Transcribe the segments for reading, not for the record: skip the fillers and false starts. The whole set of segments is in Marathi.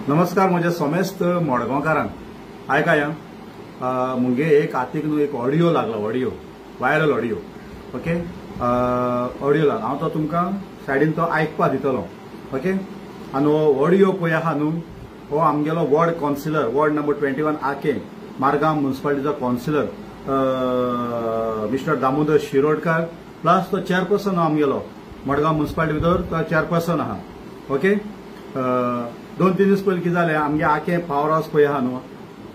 नमस्कार म्हजे सोमेस्त मडगांवकारांक आयकाय मुगे एक आतीक न्हू एक ऑडियो लागला audio viral audio okay audio लागला हांव तो तुमकां सायडीन तो आयकपा दितलो ओके आनी हो ऑडियो पळय आहा न्हू हो आमगेलो वॉर्ड कावन्सिलर वॉर्ड नंबर 21 आके मारगांव म्युनिसिपालिटीचो councillor mister Damodar Shirodkar plus तो चेअरपर्सन आमगेलो मडगांव म्युनिसिपालिटी भितर तो चेअरपर्सन आहा ओके 2-3 दीस पयलीं कितें जालें आमगे आखे पावर हावस पळय आहा न्हू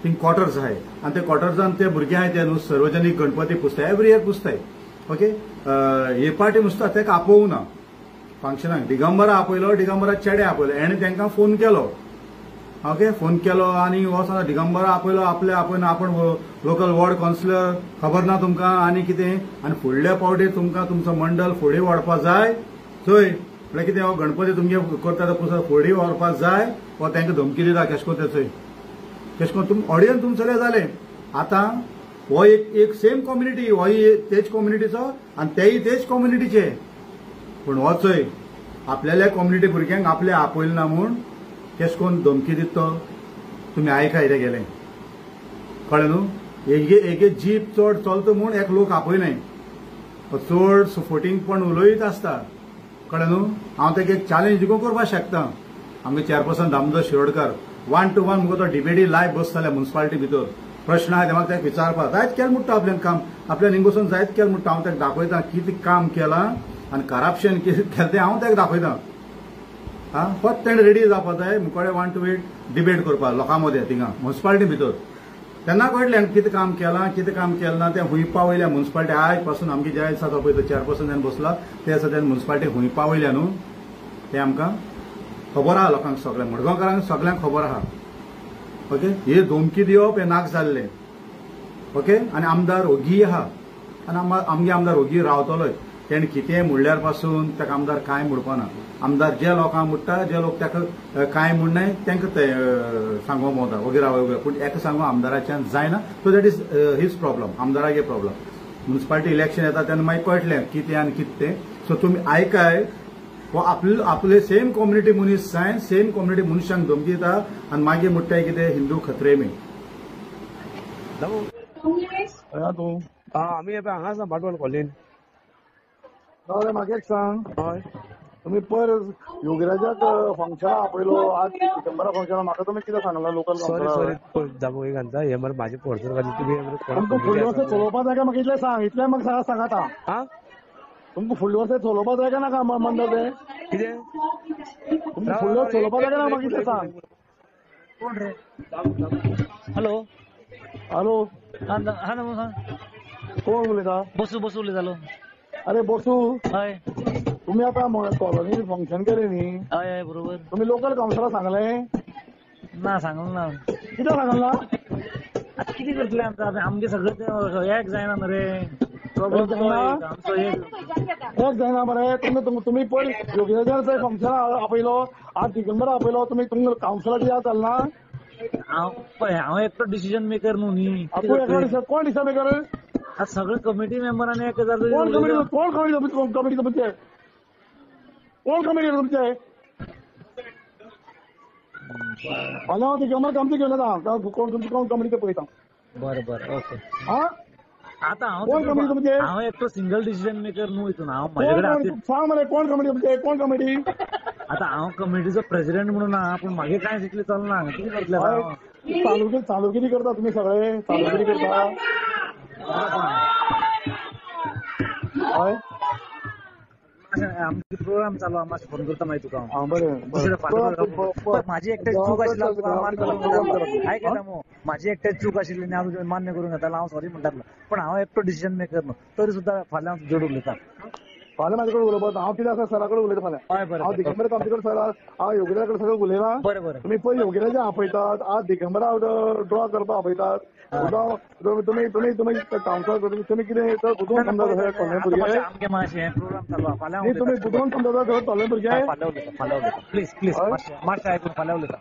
थिंग क्वॉर्टर्स आहाय आनी ते क्वॉर्टर्सान ते भुरगे आहाय ते न्हू सार्वजनीक गणपती पुजताय एवरी इयर पुजताय ओके हे पाटी नुसता तेका आपोवूं ना फंक्शनाक दिगंबरा आपयलो दिगंबरा चेडे आपयलो हेणे तांकां फोन केलो ओके फोन केलो आनी हो सांगा दिगंबरा आपयलो आपले आपयना आपण लोकल वॉर्ड कावन्सिलर खबर ना तुमकां आनी कितें आनी फुडल्या पावटी तुमकां तुमचो मंडल फुडें व्हरपा जाय थंय म्हळ्यार कितें हो गणपती तुमगे करता तो पुजता फुडें व्हरपाक जाय वा तांकां धमकी दिता कशें करून थंय कशें करून तुम ऑडियन्स तुमचें जालें आतां हो एक सेम कम्युनिटी होय तेच कम्युनिटीचो आनी तेय तेच कम्युनिटीचे पूण हो चोय आपल्याल्या कम्युनिटी भुरग्यांक आपले आपयले ना म्हूण कशें करून धमकी दिता तुमी आयकाय ते गेले कळ्ळें न्हू एक जीप चड चलता म्हूण एक लोक आपयनाय चड सपोर्टींग पण उलयत आसता कळ्ळें न्हू हांव ताका एक चॅलेंज दिवूं करपाक शकता आमगे चेअरपर्सन दामोदर शिरोडकार 1 to 1 मुगो तो डिबेटी लायव्ह बसताले म्युनिसिपालिटी भितर प्रश्न आहा ते म्हाका ताका विचारपाक जायत केलें म्हणटा आपल्यान काम आपल्यान हिंगोसून जायत केलें म्हणटा हांव ताका दाखयतां कितें काम केलां आनी करप्शन कितें केलें तें हांव ताका दाखयतां फक्त ताणें रेडी जावपाक जाय मुखाडे 1 to 8 डिबेट करपाक लोकां मदें थिंगा म्युनिसिपालिटी भितर तेन्ना कळटलें कितें काम केलां कितें काम केलें ना तें हुंयपा वयल्या म्युनिसिपालिटी आयज पासून आमगे जे आसा तो पळय तो चेअरपर्सन जेन्ना बसला ते आसा तेन्ना म्युनिसिपालिटी हुंयपा वयल्या न्हू तें आमकां खबर आहा लोकांक सगळ्यांक मडगांवकारांक सगळ्यांक खबर आहा ओके हे धमकी दिवप हें नाक जाल्लें ओके आनी आमदार ओगी आहा आनी आमगे आमदार ओगी रावतलोय तेणें कितेंय म्हणल्यार पासून ताका आमदार कांय म्हणपाना आमदार जे लोकांक म्हणटा जे लोक ताका कांय म्हणनाय तांकां ते सांगोंक वता ओगी राव पूण एका सांगो आमदाराच्यान जायना so that is his problem आमदारागे प्रॉब्लम म्युनिसिपालिटी इलेक्शन येता तेन्ना मागीर कळटलें कितें आनी कितें तें सो तुमी आयकाय वो आपले सेम कम्युनिटी मनीस जाय सेम कम्युनिटी मनशांक धमकी दिता आनी मागीर म्हणटाय कितें हिंदू खत्रे में आमी हांगा आसा भाटवाल कॉलेन म्हाका एक सांग हय तुमी पर योगीराजाक फंक्शना आपयलो आज डिसेंबरा फंक्शना म्हाका तुमी कितें सांगला लोकल सॉरी सॉरी जागो एक घालता हे मरे म्हाजे पर्सनल घाली तुमकां फुडल्या वर्सा चलोवपाक जाय काय म्हाका इतलें सांग इतलें म्हाका सांगात हा तुमकां फुडल्या वर्सा चलोवपाक जाय काय नाका मंडळ तें कितें तुमकां फुडल्या वर्सा चलोवपाक जाय काय ना म्हाका इतलें सांग कोण रे हॅलो हॅलो हा नमस्कार कोण उलयता बसू बसू उलयतालो अरे बसू हय तुमी आतां कॉलनी फंक्शन केलें न्ही हय हय बरोबर तुमी लोकल कावन्सिलर सांगलें ना सांगलो ना कितें सांगला आतां कितें करतले आमकां आमगे सगळें तें एक जायना न्हू रे प्रॉब्लेम आमचो एक जायना मरे तुमी पयर योगीराजान फंक्शना आपयलो आज दिगंबरा आपयलो तुमी तुमकां कावन्सिलर याद जालें ना हांव एकटो डिसिजन मेकर न्हू न्ही कोण डिसायड मेकर आतां सगळे कमिटी मेंबरांनी 1000 कोण कमिटी तुमचे हांव दिगंबर कामती घेवन येता कोण तुमची कोण कमिटी पळयता बरें बरें ओके हा आतां कोण कमिटी तुमचे हांव एकटो सिंगल डिसिजन मेकर न्हू हितून हांव म्हाजे कडेन सांग मरे कोण कमिटी तुमचे कोण कमिटी आतां हांव कमिटीचो प्रेसिडेंट म्हणून आहा पूण म्हागे कांय तितलें चलना कितें करतलें चालू कितें करता तुमी सगळे चालू कितें करता हय आमचो प्रोग्राम चालू आहा मातशें फोन करता मागीर तुका हां बरें म्हाजी एकट्याची चूक आशिल्ली तुका मान्य आयकता मो म्हाजी एकट्याची चूक आशिल्ली आनी हांव मान्य करूंक येतालो हांव सॉरी म्हणटालो पण हांव एकटो डिसिजन मेकर न्हू तरी सुद्दां फाल्यां हांव जोड उलयता फाल्यां म्हाजे कडेन उलोवपाक हांव कितें आसा सरा कडेन उलयता फाल्यां हय बरें हांव दिगंबर कामती कडेन सर हांव योगीराजा कडेन सगळें उलयलां बरें बरें तुमी पयर योगीराजा आपयतात आज दिगंबरा ड्रॉ करपाक आपयतात तुमी कावन्सिलर तुमी कितें बुजोवन समजा थोडे भुरगे आमगे मातशें प्रोग्राम चालू आहा फाल्यां तुमी बुजोवन समजा थोडे भुरगे फाल्यां उलयता प्लीज प्लीज मातशें आयकून फाल्यां उलयता